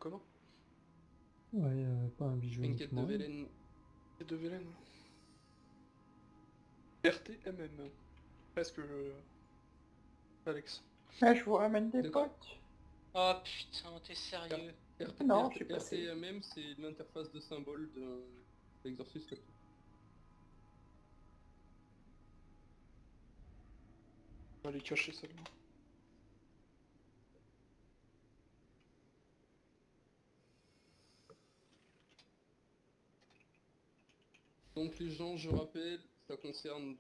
comment? Ouais, pas un bijou Une quête de uniquement. Velen. Quête de Velen. RTMM. Presque Alex. Ah, je vous ramène des D'accord. potes. Oh putain, t'es sérieux? Non, je suis passé. RTMM, c'est l'interface de symbole de l'Exorcus Recto. On va les cacher seulement. Donc les gens, je rappelle, ça concerne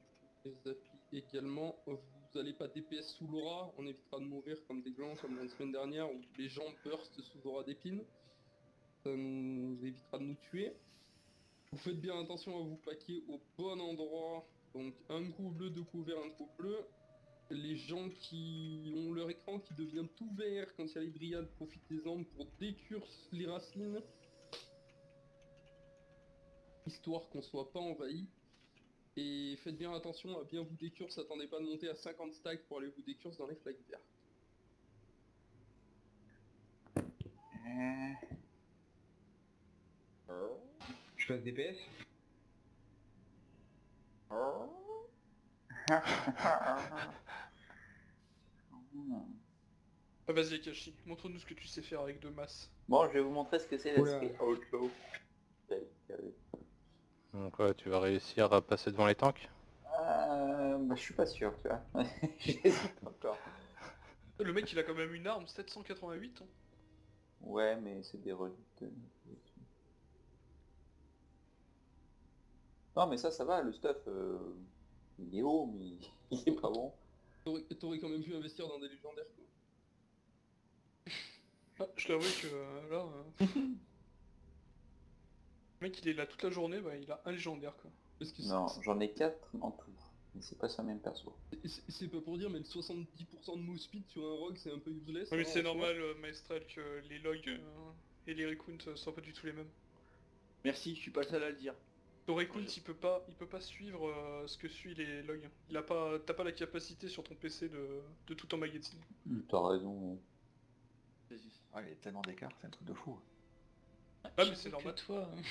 les applis également. Vous n'allez pas DPS sous l'aura, on évitera de mourir comme des glands comme la semaine dernière où les gens burst sous aura d'épines. Ça nous évitera de nous tuer. Vous faites bien attention à vous paquer au bon endroit. Donc un coup bleu, deux coups verts, un coup bleu. Les gens qui ont leur écran qui devient tout vert quand il y a les dryades, profitez-en pour décurse les racines. Histoire qu'on soit pas envahi. Et faites bien attention à bien vous décurse, attendez pas de monter à 50 stacks pour aller vous décurse dans les flaques vertes. Je passe DPS. Ah, vas-y Akashi, montre-nous ce que tu sais faire avec deux masses. Bon, je vais vous montrer ce que c'est Oula. l'esprit Outlaw. Donc ouais, tu vas réussir à passer devant les tanks? Bah, je suis pas sûr, tu vois. J'hésite encore. Le mec il a quand même une arme, 788 hein. Ouais, mais c'est des redoutes. Non, mais ça va, le stuff, il est haut, mais il est pas bon. T'aurais quand même pu investir dans des légendaires quoi. Ah, je t'avoue que là... Le mec il est là toute la journée, bah il a un légendaire quoi. Parce que Non, j'en ai 4 en tout. Mais c'est pas sur le même perso. c'est pas pour dire, mais le 70% de move speed sur un rogue c'est un peu useless. Oui, mais hein, c'est en soi. normal, Maestral, que les logs et les recounts soient pas du tout les mêmes. Merci, je suis pas le seul à le dire. Ton recount, il peut pas suivre ce que suit les logs. T'as pas la capacité sur ton PC de tout emmagasiner. T'as raison. Ouais, il y a tellement d'écart, c'est un truc de fou. Ah, mais c'est normal. Toi, hein.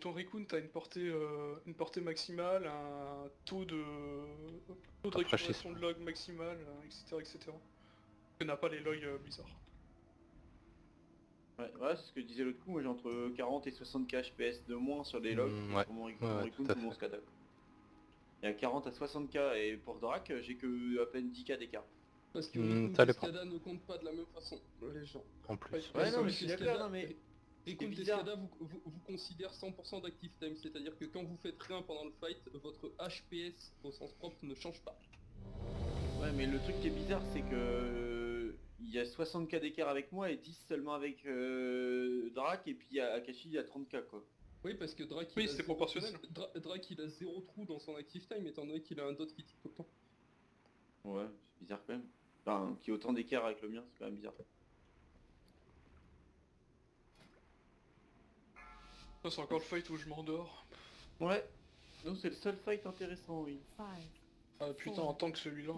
Ton recount a une portée maximale, un taux de récupération de log maximal, etc., etc. Que n'a pas les logs Blizzard. Ouais, c'est ce que disait l'autre coup, moi j'ai entre 40 et 60 FPS de moins sur les logs ouais. pour mon Ouais, recount tout à ou mon fait. SCADA. Et à 40 à 60 et pour Drak, j'ai que à peine 10 d'écart. Parce que ça Recount et dépend. SCADA ne comptent pas de la même façon, les gens. En plus. Ouais, non, Recount mais et je suis d'accord, SCADA- non, mais... Recount et bizarre. SCADA vous considère 100% d'active time, c'est-à-dire que quand vous faites rien pendant le fight, votre HPS au sens propre ne change pas. Ouais, mais le truc qui est bizarre, c'est que... il y a 60 d'écart avec moi et 10 seulement avec Drak, et puis Akashi il y a 30 quoi. Oui, parce que Drake, Oui, il a c'est zéro- proportionnel. Drake, il a zéro trou dans son active time, étant donné qu'il a un dot qui tique tout le temps. Ouais, c'est bizarre quand même. Enfin, qu'il y ait autant d'écart avec le mien, c'est quand même bizarre. Ça, c'est encore le fight où je m'endors. Ouais, donc c'est le seul fight intéressant, oui. Ah putain, en tant que celui-là.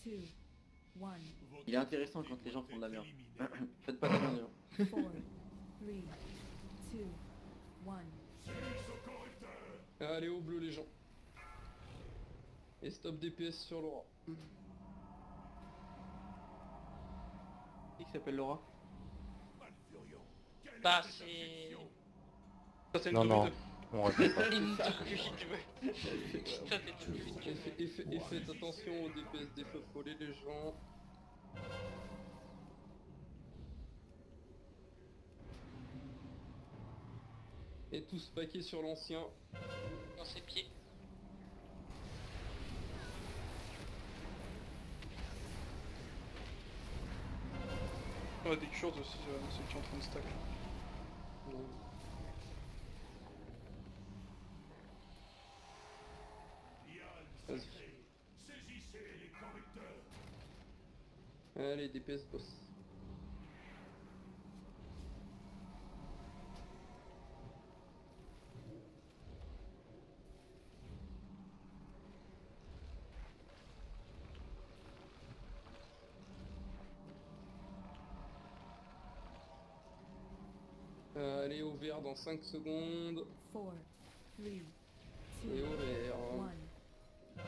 Il est intéressant quand les gens font de la merde. Faites pas de la merde. Allez au bleu les gens. Et stop DPS sur l'aura. Qui s'appelle Laura? Bah, c'est... Ça, c'est une Non, non, druide. on répète pas. Une druide, ouais. Putain, t'es une druide. Et faites attention aux DPS des feux follets les gens. Et tous paquets sur l'ancien. Dans ses pieds. On a des cures de ceux qui sont en train de stack. Allez, DPS boss. Allez au vert dans 5 secondes. 4, 3, Et au 2, vert. 1.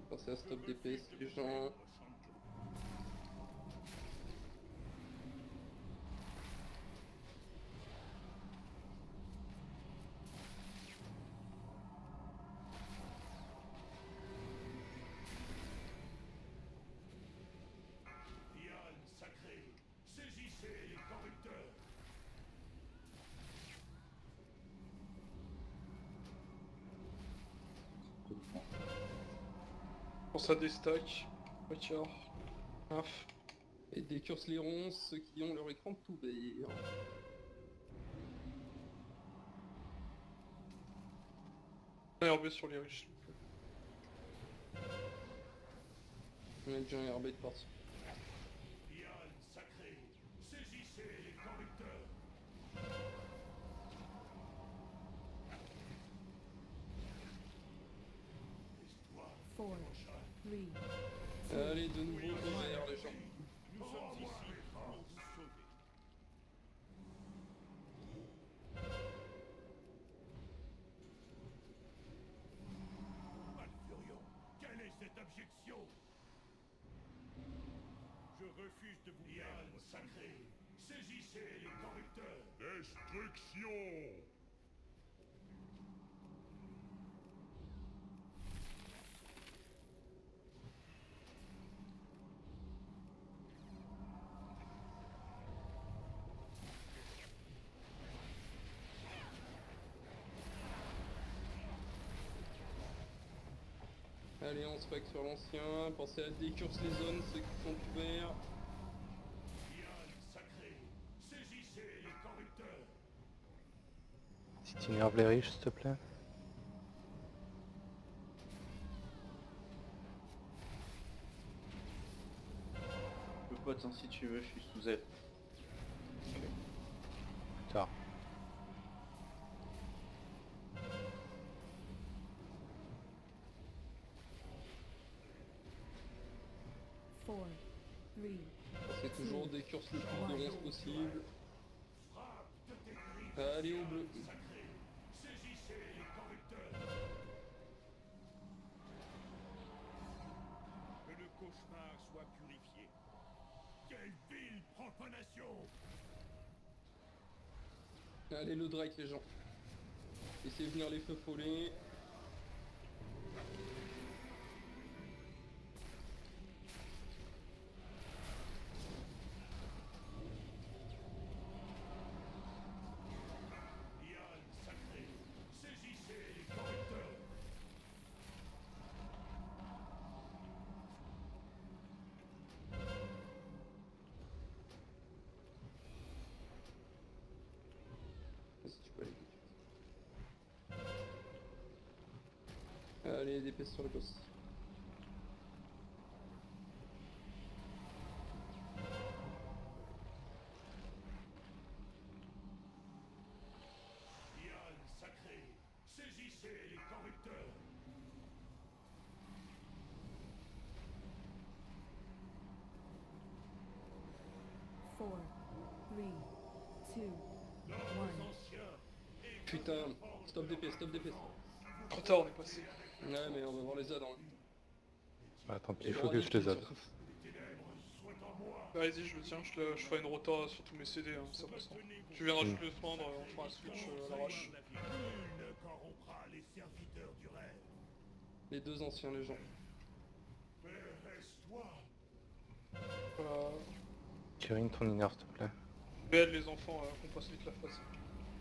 Pensez à stop DPS les gens. Pense à des stacks. Retard. Inf. Et décurse les ronces, ceux qui ont leur écran tout vert. Un RB sur les riches. On a déjà un RB de parti. Four, three, Allez, de nouveau au vert les gens. Je refuse de vous perdre, sacré. Saisissez les corrupteurs. Destruction. Allez, on se pack sur l'ancien. Pensez à décurse les zones, ceux qui sont ouverts. Si tu énerves les riches, s'il te plaît. Je peux pas tant si tu veux, je suis sous elle. Plus tard. four, three, Pensez toujours décurse le plus de ronces possible. Allez au bleu. Que le cauchemar soit purifié. Quelle vile profanation! Allez le Drake les gens. Laissez venir les feux follets. Vas-y, tu peux aller. Allez, dépêche sur le boss. four, three, two, one. Putain, stop DPS, stop DPS. Trop tard, on est passé. Ouais, mais on va voir les adds. Hein. Bah tant pis, il faut que je les aide. Vas-y, je le tiens, je ferai une rota sur tous mes CD, hein, ça passe. Tu viendras juste le prendre, on fera un switch à l'arrache. Nul ne corrompra les serviteurs du rêve. Les deux anciens, les gens. Mais reste-toi. Euh, Kirin, ton inner, s'il te plaît. BL les enfants, qu'on passe vite la phase.